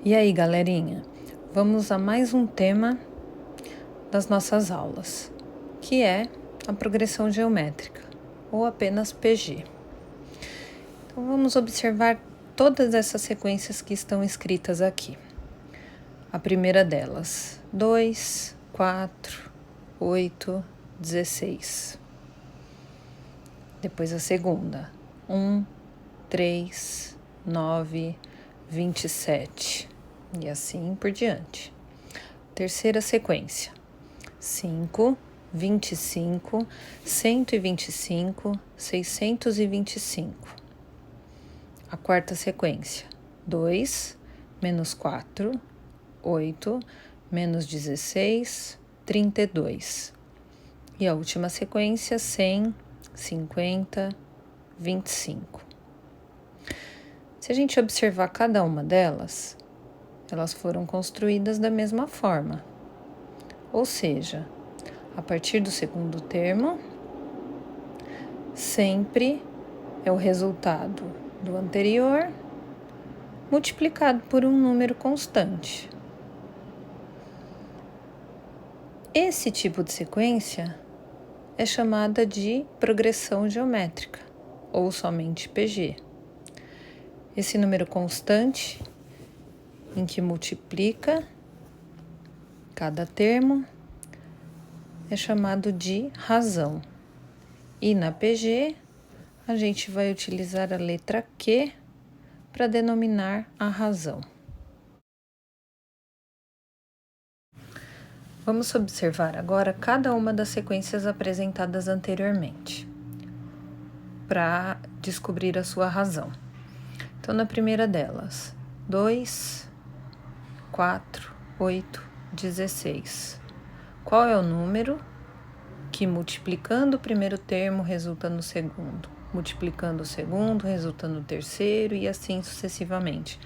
E aí, galerinha, vamos a mais um tema das nossas aulas, que é a progressão geométrica, ou apenas PG. Então, vamos observar todas essas sequências que estão escritas aqui. A primeira delas, 2, 4, 8, 16. Depois a segunda, 1, 3, 9, 27. E assim por diante. Terceira sequência, 5, 25, 125, 625. A quarta sequência, 2, menos 4, 8, menos 16, 32. E a última sequência, 100, 50, 25. Se a gente observar cada uma delas, elas foram construídas da mesma forma. Ou seja, a partir do segundo termo, sempre é o resultado do anterior multiplicado por um número constante. Esse tipo de sequência é chamada de progressão geométrica, ou somente PG. Esse número constante, em que multiplica cada termo, é chamado de razão. E na PG, a gente vai utilizar a letra Q para denominar a razão. Vamos observar agora cada uma das sequências apresentadas anteriormente, para descobrir a sua razão. Então, na primeira delas, 2, 4, 8, 16. Qual é o número que, multiplicando o primeiro termo, resulta no segundo? Multiplicando o segundo, resulta no terceiro e assim sucessivamente.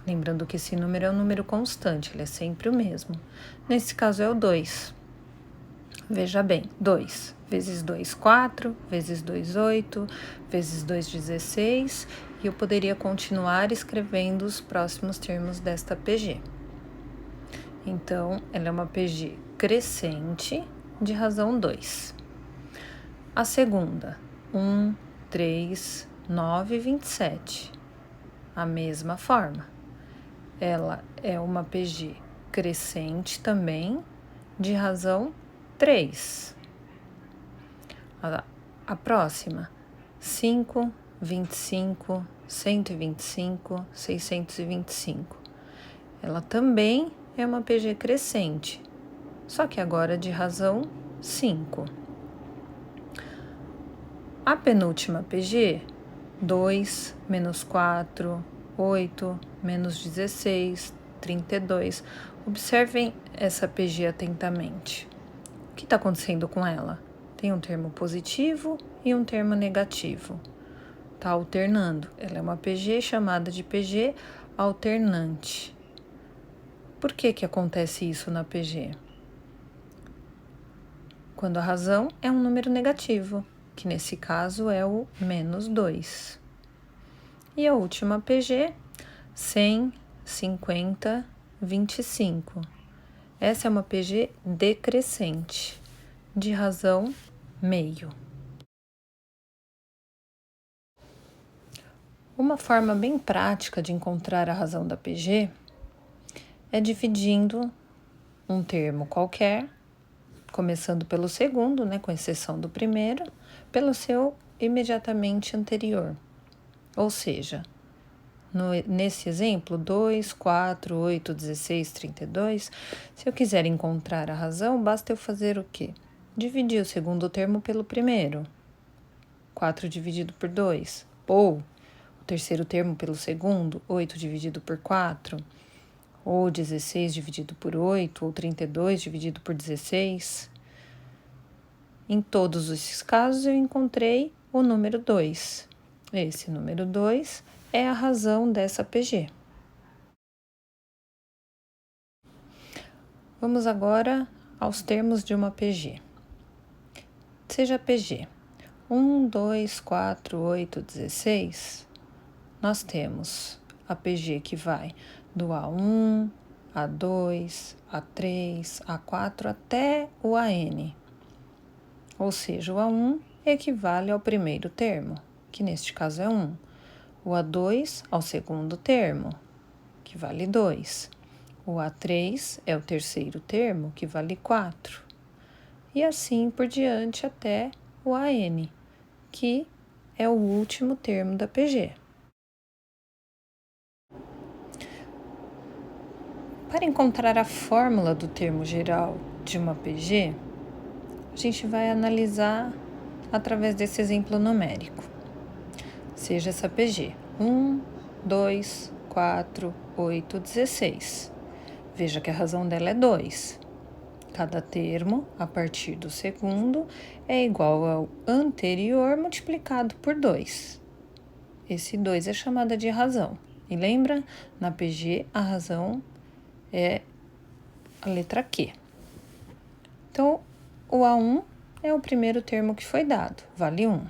Lembrando que esse número é um número constante, ele é sempre o mesmo. Nesse caso é o 2. Veja bem, 2 vezes 2, 4, vezes 2, 8, vezes 2, 16. E eu poderia continuar escrevendo os próximos termos desta PG. Então, ela é uma PG crescente de razão 2. A segunda, 1, 3, 9, 27. A mesma forma. Ela é uma PG crescente também, de razão 3. A próxima, 5, 25, 125, 625. Ela também é uma PG crescente, só que agora de razão 5. A penúltima PG, 2, menos 4, 8, menos 16, 32. Observem essa PG atentamente. O que está acontecendo com ela? Tem um termo positivo e um termo negativo. Está alternando. Ela é uma PG chamada de PG alternante. Por que acontece isso na PG? Quando a razão é um número negativo, que nesse caso é o menos 2. E a última PG, 100, 50, 25. Essa é uma PG decrescente, de razão meio. Uma forma bem prática de encontrar a razão da PG é dividindo um termo qualquer, começando pelo segundo, com exceção do primeiro, pelo seu imediatamente anterior. Ou seja, nesse exemplo, 2, 4, 8, 16, 32, se eu quiser encontrar a razão, basta eu fazer o quê? Dividir o segundo termo pelo primeiro. 4 dividido por 2. Ou o terceiro termo pelo segundo, 8 dividido por 4. Ou 16 dividido por 8, ou 32 dividido por 16. Em todos esses casos, eu encontrei o número 2. Esse número 2 é a razão dessa PG. Vamos agora aos termos de uma PG. Seja PG 1, 2, 4, 8, 16, nós temos a PG que vai do A1, A2, A3, A4 até o AN. Ou seja, o A1 equivale ao primeiro termo, que neste caso é 1. O A2 ao segundo termo, que vale 2. O A3 é o terceiro termo, que vale 4. E assim por diante até o AN, que é o último termo da PG. Para encontrar a fórmula do termo geral de uma PG, a gente vai analisar através desse exemplo numérico. Seja essa PG 1, 2, 4, 8, 16. Veja que a razão dela é 2. Cada termo, a partir do segundo, é igual ao anterior multiplicado por 2. Esse 2 é chamada de razão. E lembra, na PG, a razão é a letra Q. Então, o A1 é o primeiro termo que foi dado, vale 1.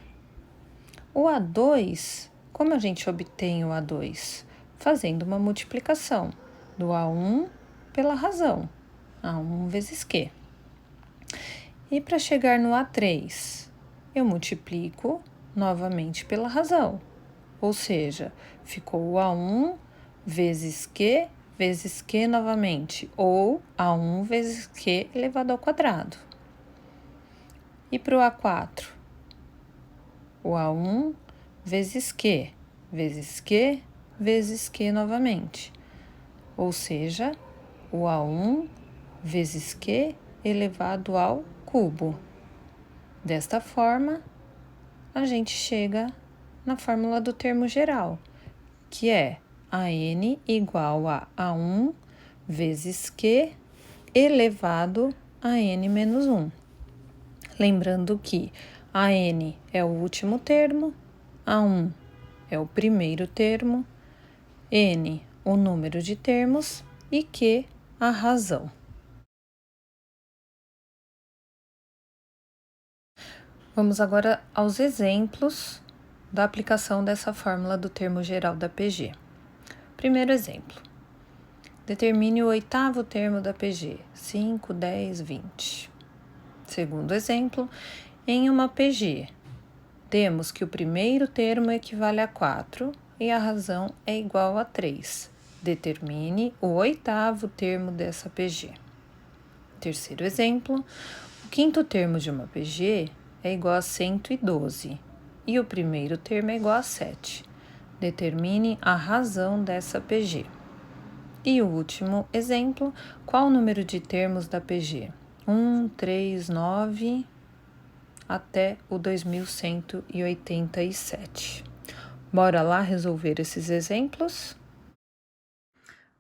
O A2, como a gente obtém o A2? Fazendo uma multiplicação do A1 pela razão, A1 vezes Q. E para chegar no A3, eu multiplico novamente pela razão, ou seja, ficou o A1 vezes Q novamente, ou A1 vezes Q elevado ao quadrado. E para o A4, o A1 vezes Q vezes Q novamente, ou seja, o A1 vezes Q elevado ao cubo. Desta forma, a gente chega na fórmula do termo geral, que é AN igual a A1 vezes Q elevado a N menos 1. Lembrando que AN é o último termo, A1 é o primeiro termo, N o número de termos e Q a razão. Vamos agora aos exemplos da aplicação dessa fórmula do termo geral da PG. Primeiro exemplo. Determine o oitavo termo da PG, 5, 10, 20. Segundo exemplo, em uma PG, temos que o primeiro termo equivale a 4 e a razão é igual a 3. Determine o oitavo termo dessa PG. Terceiro exemplo, o quinto termo de uma PG é igual a 112 e o primeiro termo é igual a 7. Determine a razão dessa PG. E o último exemplo, qual o número de termos da PG? 1, 3, 9 até o 2187. Bora lá resolver esses exemplos?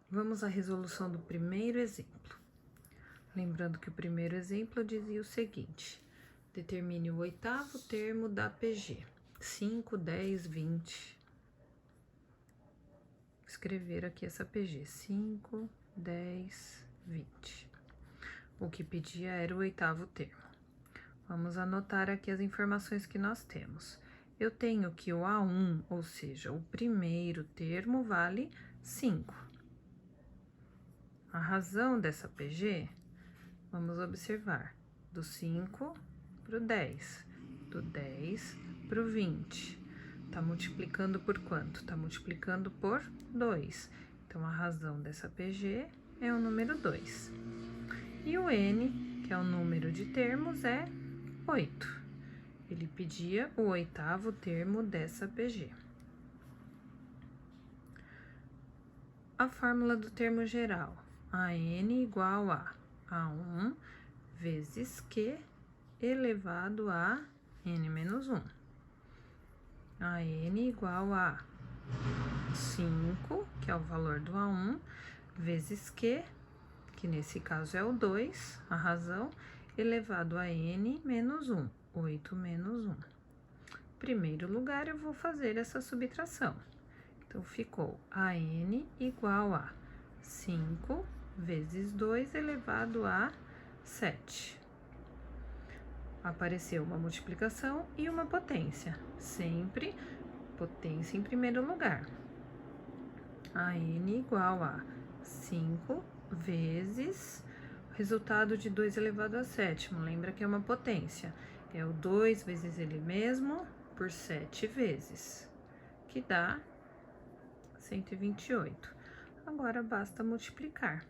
Vamos à resolução do primeiro exemplo. Lembrando que o primeiro exemplo dizia o seguinte: determine o oitavo termo da PG, 5, 10, 20. Escrever aqui essa PG, 5, 10, 20. O que pedia era o oitavo termo. Vamos anotar aqui as informações que nós temos. Eu tenho que o A1, ou seja, o primeiro termo, vale 5. A razão dessa PG, vamos observar, do 5 para o 10, do 10 para o 20. Tá multiplicando por quanto? Tá multiplicando por 2. Então, a razão dessa PG é o número 2. E o N, que é o número de termos, é 8. Ele pedia o oitavo termo dessa PG. A fórmula do termo geral, AN igual a A1 vezes Q elevado a N menos 1. AN igual a 5, que é o valor do A1, vezes Q, que nesse caso é o 2, a razão, elevado a N menos 1, 8 menos 1. Em primeiro lugar, eu vou fazer essa subtração. Então, ficou AN igual a 5 vezes 2 elevado a 7. Apareceu uma multiplicação e uma potência, sempre potência em primeiro lugar. AN igual a 5 vezes o resultado de 2 elevado a sétimo. Lembra que é uma potência. É o 2 vezes ele mesmo por 7 vezes, que dá 128. Agora, basta multiplicar.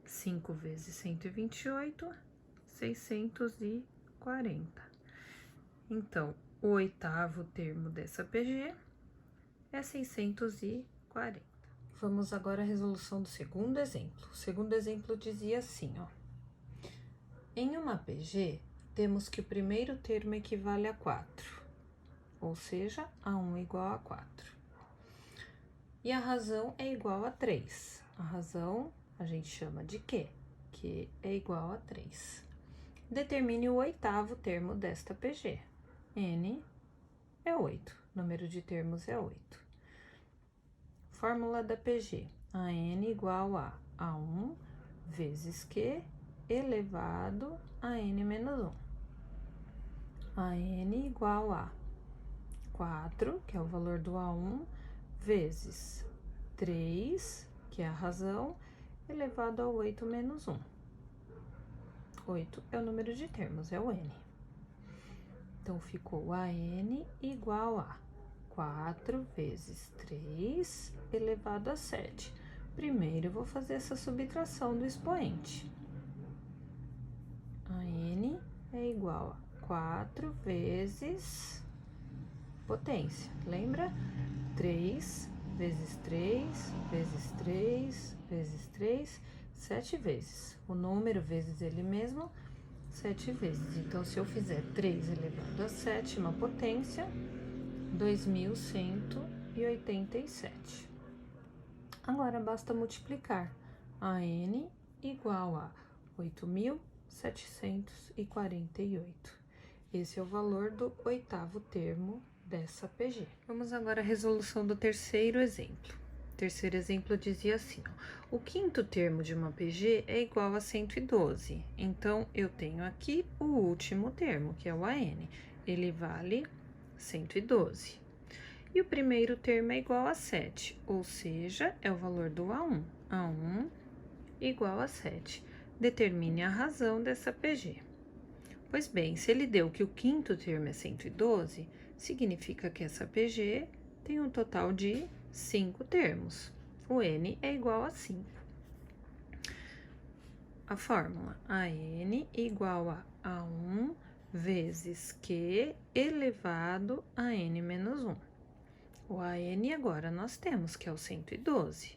5 vezes 128, 640. Então, o oitavo termo dessa PG é 640. Vamos agora à resolução do segundo exemplo. O segundo exemplo dizia assim, ó. Em uma PG, temos que o primeiro termo equivale a 4, ou seja, a 1 igual a 4. E a razão é igual a 3. A razão a gente chama de Q, que é igual a 3. Determine o oitavo termo desta PG. N é 8, número de termos é 8. Fórmula da PG. A N igual a A1 vezes Q elevado a N menos 1. A N igual a 4, que é o valor do A1, vezes 3, que é a razão, elevado a 8 menos 1. 8 é o número de termos, é o N. Então, ficou a N igual a 4 vezes 3 elevado a 7. Primeiro, eu vou fazer essa subtração do expoente. A N é igual a 4 vezes potência, lembra? 3 vezes 3, vezes 3, vezes 3, 7 vezes. O número vezes ele mesmo, 7 vezes. Então, se eu fizer 3 elevado a sétima potência, 2187. Agora, basta multiplicar. A N igual a 8.748. Esse é o valor do oitavo termo dessa PG. Vamos agora à resolução do terceiro exemplo. O terceiro exemplo dizia assim, ó, o quinto termo de uma PG é igual a 112. Então, eu tenho aqui o último termo, que é o AN. Ele vale 112. E o primeiro termo é igual a 7, ou seja, é o valor do A1. A1 igual a 7. Determine a razão dessa PG. Pois bem, se ele deu que o quinto termo é 112, significa que essa PG tem um total de 5 termos. O N é igual a 5. A fórmula, a N igual a A1 vezes Q elevado a N menos 1. O AN agora nós temos, que é o 112.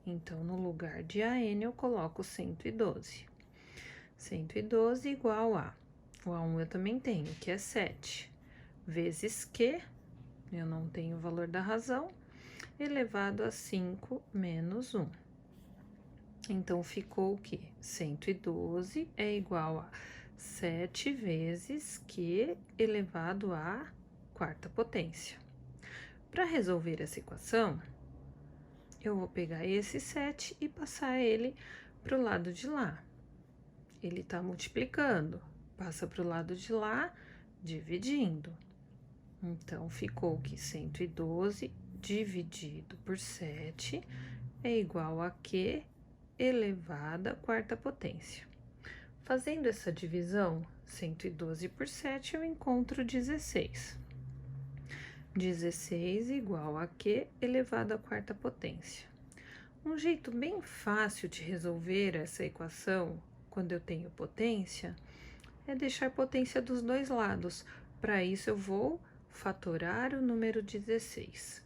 Então, no lugar de AN, eu coloco 112. 112 igual a... O A1 eu também tenho, que é 7, vezes Q, eu não tenho o valor da razão, elevado a 5 menos 1. Então, ficou o quê? 112 é igual a 7 vezes Q elevado à quarta potência. Para resolver essa equação, eu vou pegar esse 7 e passar ele para o lado de lá. Ele está multiplicando, passa para o lado de lá, dividindo. Então, ficou que 112 dividido por 7 é igual a Q elevado à quarta potência. Fazendo essa divisão, 112 por 7, eu encontro 16. 16 igual a Q elevado à quarta potência. Um jeito bem fácil de resolver essa equação, quando eu tenho potência, é deixar potência dos dois lados. Para isso, eu vou fatorar o número 16.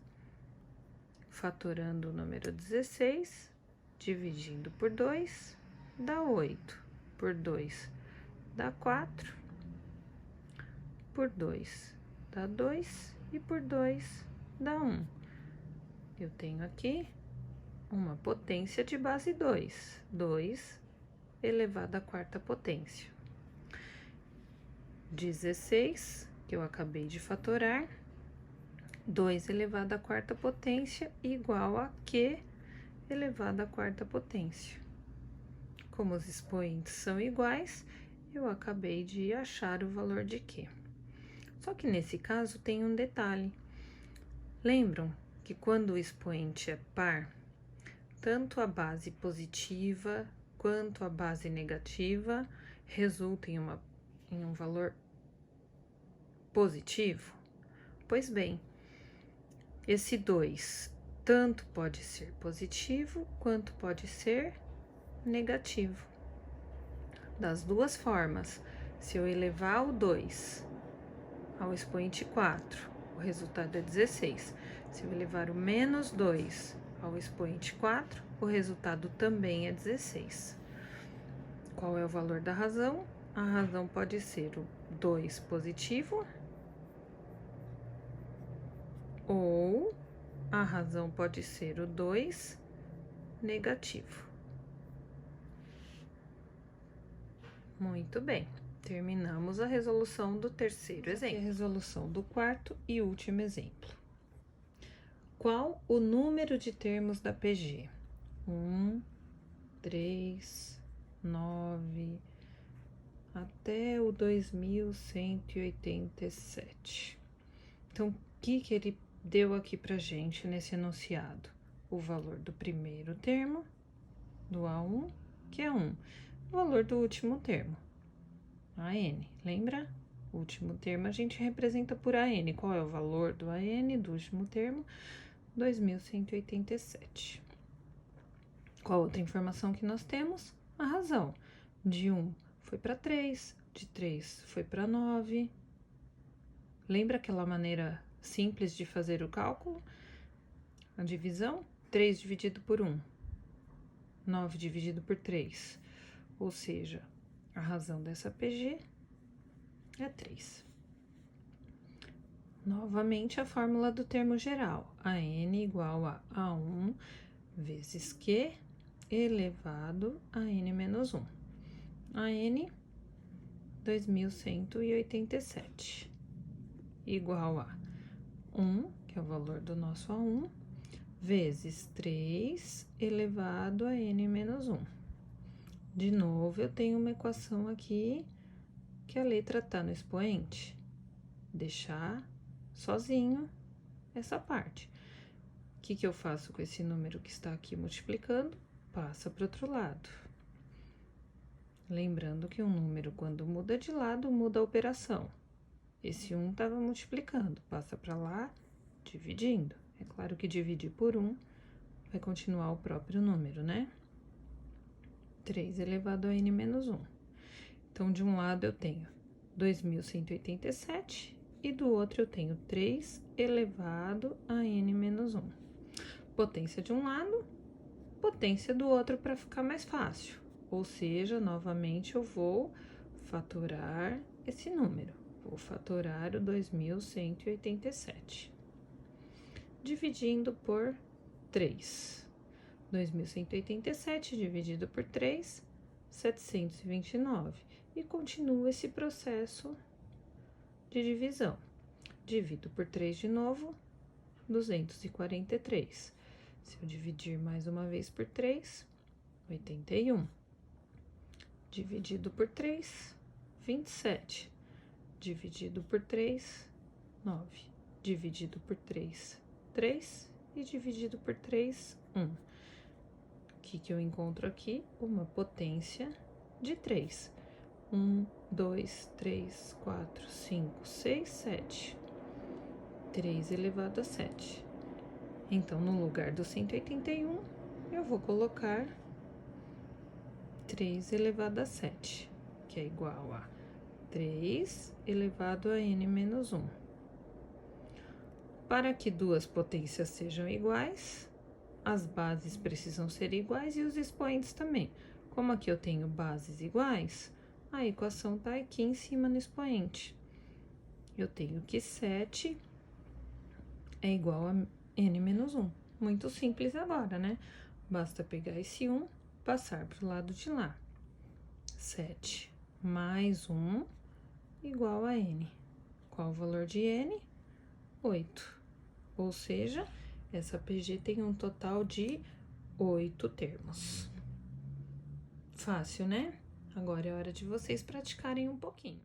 Fatorando o número 16, dividindo por 2, dá 8. Por 2, dá 4. Por 2, dá 2. E por 2, dá 1. Eu tenho aqui uma potência de base 2. 2 elevado à quarta potência. 16, que eu acabei de fatorar. 2 elevado à quarta potência igual a Q elevado à quarta potência. Como os expoentes são iguais, eu acabei de achar o valor de Q. Só que nesse caso tem um detalhe. Lembram que quando o expoente é par, tanto a base positiva quanto a base negativa resulta em um valor positivo? Pois bem, esse 2 tanto pode ser positivo quanto pode ser negativo. Das duas formas, se eu elevar o 2 ao expoente 4, o resultado é 16. Se eu elevar o menos 2 ao expoente 4, o resultado também é 16. Qual é o valor da razão? A razão pode ser o 2 positivo ou a razão pode ser o 2 negativo. Muito bem, terminamos a resolução do terceiro exemplo. Aqui é a resolução do quarto e último exemplo. Qual o número de termos da PG? 1, 3, 9, até o 2187. Então, o que ele deu aqui pra gente nesse enunciado? O valor do primeiro termo, do A1, que é 1. O valor do último termo, AN. Lembra? O último termo a gente representa por AN. Qual é o valor do AN do último termo? 2187. Qual outra informação que nós temos? A razão. De 1 foi para 3, de 3 foi para 9. Lembra aquela maneira simples de fazer o cálculo? A divisão? 3 dividido por 1. 9 dividido por 3. Ou seja, a razão dessa PG é 3. Novamente, a fórmula do termo geral. AN igual a A1 vezes Q elevado a N menos 1. AN, 2187, igual a 1, que é o valor do nosso A1, vezes 3 elevado a N menos 1. De novo, eu tenho uma equação aqui que a letra tá no expoente. Deixar sozinho essa parte. O que eu faço com esse número que está aqui multiplicando? Passa para o outro lado. Lembrando que um número, quando muda de lado, muda a operação. Esse 1 estava multiplicando, passa para lá, dividindo. É claro que dividir por 1 vai continuar o próprio número, né? 3 elevado a N menos 1. Então, de um lado eu tenho 2187 e do outro eu tenho 3 elevado a N menos 1. Potência de um lado, potência do outro para ficar mais fácil. Ou seja, novamente eu vou fatorar esse número. Vou fatorar o 2187. Dividindo por 3. 2187 dividido por 3, 729. E continua esse processo de divisão. Divido por 3 de novo, 243. Se eu dividir mais uma vez por 3, 81. Dividido por 3, 27. Dividido por 3, 9. Dividido por 3, 3. E dividido por 3, 1. O que eu encontro aqui? Uma potência de 3. 1, 2, 3, 4, 5, 6, 7. 3 elevado a 7. Então, no lugar do 181, eu vou colocar 3 elevado a 7, que é igual a 3 elevado a N menos 1. Para que duas potências sejam iguais, as bases precisam ser iguais e os expoentes também. Como aqui eu tenho bases iguais, a equação está aqui em cima no expoente. Eu tenho que 7 é igual a N menos 1. Muito simples agora, né? Basta pegar esse 1, passar para o lado de lá. 7 mais 1 igual a N. Qual o valor de N? 8. Ou seja, essa PG tem um total de 8 termos. Fácil, né? Agora é hora de vocês praticarem um pouquinho.